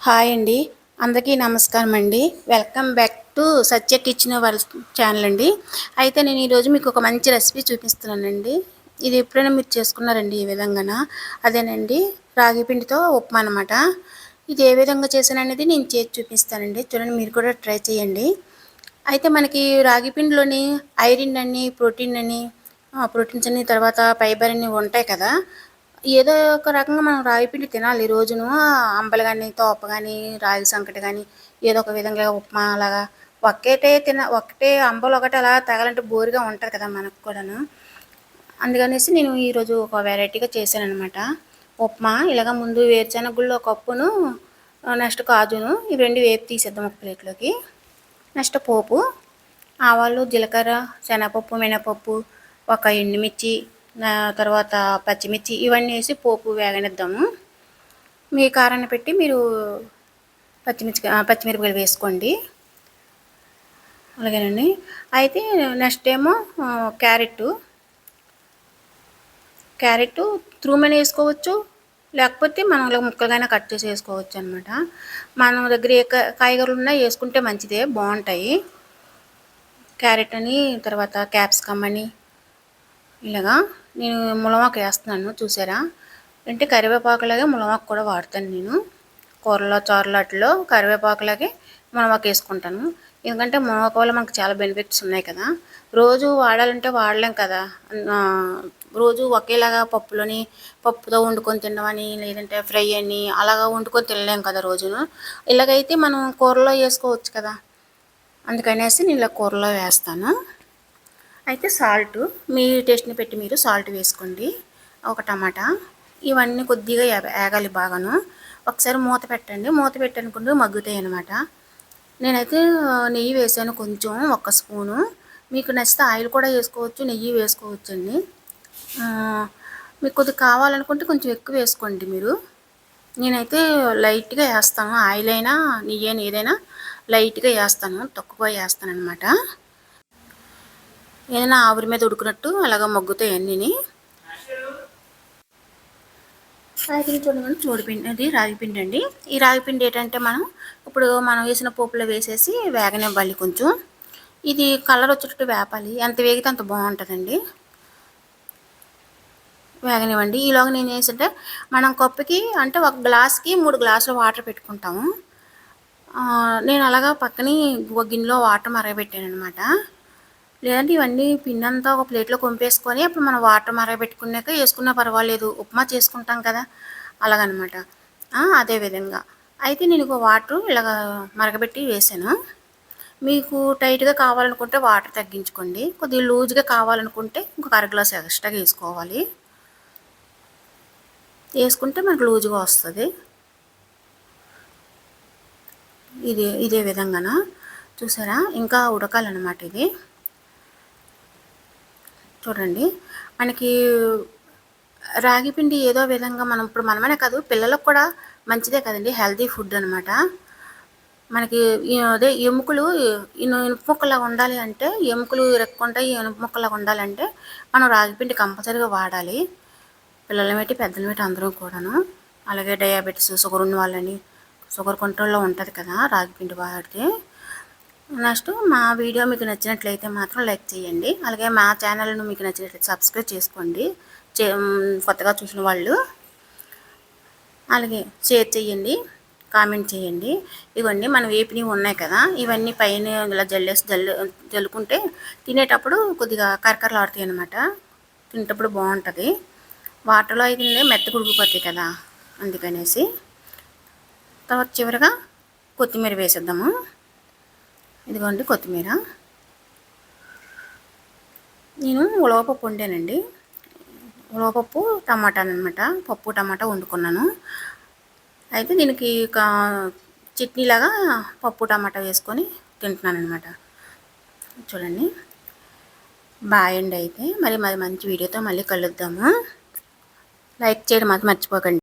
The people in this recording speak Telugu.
హాయ్ అండి, అందరికీ నమస్కారం అండి. Welcome back to Satya kitchen వాళ్ళ ఛానల్ అండి. అయితే నేను ఈరోజు మీకు ఒక మంచి రెసిపీ చూపిస్తున్నానండి. ఇది ఎప్పుడైనా మీరు చేసుకున్నారండి ఈ విధంగాన? అదేనండి, రాగి పిండితో ఉప్మా అనమాట. ఇది ఏ విధంగా చేశాననేది నేను చేసి చూపిస్తానండి. చూడండి, మీరు కూడా ట్రై చేయండి. అయితే మనకి రాగి పిండిలోని ఐరన్ అని, ప్రోటీన్స్ అని, తర్వాత ఫైబర్ అని ఉంటాయి కదా. ఏదో ఒక రకంగా మనం రాగి పిండి తినాలి రోజును. అంబలు కానీ, తోప కానీ, రాగి సంకటి కానీ, ఏదో ఒక విధంగా ఉప్మా అలాగా ఒకటే అంబలు ఒకటి అలా తగలంటే బోరుగా ఉంటుంది కదా మనకు కూడాను. అందుకనేసి నేను ఈరోజు ఒక వెరైటీగా చేశాను అనమాట ఉప్మా. ఇలాగ ముందు వేరుశెనగ గుళ్ళు ఒక కప్పును, నెక్స్ట్ కాజును, ఇవి రెండు వేపు తీసేద్దాం ఒక ప్లేట్లోకి. నెక్స్ట్ పోపు, ఆవాలు, జీలకర్ర, శనగపప్పు, మినపప్పు, ఒక ఎండుమిర్చి, తర్వాత పచ్చిమిర్చి, ఇవన్నీ వేసి పోపు వేగనిద్దాము. మీ కారాన్ని పెట్టి మీరు పచ్చిమిరపకాయలు వేసుకోండి. అలాగేనండి. అయితే నెక్స్ట్ ఏమో క్యారెట్ తురుమని వేసుకోవచ్చు, లేకపోతే మనం ఇలా ముక్కలుగానే కట్ చేసి వేసుకోవచ్చు అనమాట. మన దగ్గర ఏ కాయగూరలు ఉన్నా వేసుకుంటే మంచిదే, బాగుంటాయి. క్యారెట్ అని, తర్వాత క్యాప్సికమ్ అని, ఇలాగా నేను ములమాకు వేస్తున్నాను చూసారా. అంటే కరివేపాకులాగే ములమాకు కూడా వాడతాను నేను. కూరలో, చారులో కరివేపాకులాగే మునగాకు వేసుకుంటాను. ఎందుకంటే మునగాకు వల్ల మనకు చాలా బెనిఫిట్స్ ఉన్నాయి కదా. రోజు వాడాలంటే వాడలేం కదా. రోజు ఒకేలాగా పప్పుతో వండుకొని తినమని, లేదంటే ఫ్రై అని అలాగా వండుకొని తినలేం కదా రోజును. ఇలాగైతే మనం కూరలో వేసుకోవచ్చు కదా. అందుకనేసి నేను ఇలా కూరలో వేస్తాను. అయితే సాల్ట్ మీ టేస్ట్ని పెట్టి మీరు సాల్ట్ వేసుకోండి. ఒక టమాటా, ఇవన్నీ కొద్దిగా వేగాలి బాగాను. ఒకసారి మూత పెట్టండి. మూత పెట్టనుకుంటూ మగ్గుతాయి అన్నమాట. నేనైతే నెయ్యి వేసాను కొంచెం, 1 స్పూను. మీకు నచ్చితే ఆయిల్ కూడా వేసుకోవచ్చు, నెయ్యి వేసుకోవచ్చు అండి. మీకు కొద్దిగా కావాలనుకుంటే కొంచెం ఎక్కువ వేసుకోండి మీరు. నేనైతే లైట్గా వేస్తాను. ఆయిల్ అయినా నెయ్యి అయినా ఏదైనా లైట్గా వేస్తాను, తక్కువ వేస్తాను అనమాట. ఏదైనా ఆవిరి మీద ఉడుకున్నట్టు అలాగా మగ్గుతాయి అన్నీ. చూడండి, అది రాగిపిండి అండి. ఈ రాగిపిండి ఏంటంటే ఇప్పుడు మనం వేసిన పోపులో వేసేసి వేగనివ్వాలి కొంచెం. ఇది కలర్ వచ్చేటట్టు వేపాలి, ఎంత వేగితే అంత బాగుంటుందండి. వేగనివ్వండి. ఈలోగా నేను ఏంటంటే, మనం కప్పుకి అంటే 1 గ్లాస్కి 3 గ్లాసులు వాటర్ పెట్టుకుంటాము. నేను అలాగా పక్కని ఒక గిన్నెలో వాటర్ మరగబెట్టాను అనమాట. లేదంటే ఇవన్నీ పిండి అంతా ఒక ప్లేట్లో కొంపేసుకొని అప్పుడు మనం వాటర్ మరగబెట్టుకున్నాక వేసుకున్నా పర్వాలేదు, ఉప్మా చేసుకుంటాం కదా అలాగనమాట. అదేవిధంగా అయితే నేను వాటర్ ఇలాగ మరగబెట్టి వేసాను. మీకు టైట్గా కావాలనుకుంటే వాటర్ తగ్గించుకోండి, కొద్దిగా లూజ్గా కావాలనుకుంటే ఇంకొక 1/2 గ్లాస్ ఎక్స్ట్రాగా వేసుకోవాలి. వేసుకుంటే మనకు లూజ్గా వస్తుంది. ఇదే విధంగాన చూసారా, ఇంకా ఉడకాలన్నమాట ఇది. చూడండి, మనకి రాగి పిండి ఏదో విధంగా ఇప్పుడు మనమనే కాదు, పిల్లలకు కూడా మంచిదే కదండి, హెల్తీ ఫుడ్ అనమాట. మనకి అదే ఎముకలు ఇనుప ముక్కలాగా ఉండాలి అంటే, ఎముకలు ఇరక్కుండా ఇనుప ముక్కలాగా ఉండాలంటే మనం రాగిపిండి కంపల్సరీగా వాడాలి. పిల్లలు పెట్టి పెద్దలు పెట్టి అందరూ కూడాను. అలాగే డయాబెటీస్, షుగర్ ఉన్న వాళ్ళని, షుగర్ కంట్రోల్లో ఉంటుంది కదా రాగిపిండి వాడితే. నెక్స్ట్ మా వీడియో మీకు నచ్చినట్లయితే మాత్రం లైక్ చేయండి. అలాగే మా ఛానల్ను మీకు నచ్చినట్లయితే సబ్స్క్రైబ్ చేసుకోండి, కొత్తగా చూసిన వాళ్ళు. అలాగే షేర్ చేయండి, కామెంట్ చేయండి. ఇవన్నీ మనం వేపినవి ఉన్నాయి కదా, ఇవన్నీ పైన ఇలా జల్లుకుంటే తినేటప్పుడు కొద్దిగా కరకరలాడుతాయి అనమాట. తినేటప్పుడు బాగుంటుంది. వాటర్లో అయితే మెత్తగా ఉడికిపోతాయి కదా, అందుకనేసి. తర్వాత చివరిగా కొత్తిమీర వేసేద్దాము. ఇదిగోండి కొత్తిమీర. నేను ఉలవపప్పు వండానండి. ఉలవపప్పు టమాటా అనమాట, పప్పు టమాటా వండుకున్నాను. అయితే దీనికి చట్నీలాగా పప్పు టమాటా వేసుకొని తింటున్నాను అనమాట. చూడండి, బాయ్ అండి. అయితే మరి మంచి వీడియోతో మళ్ళీ కలుద్దాము. లైక్ చేయడం మాత్రం మర్చిపోకండి.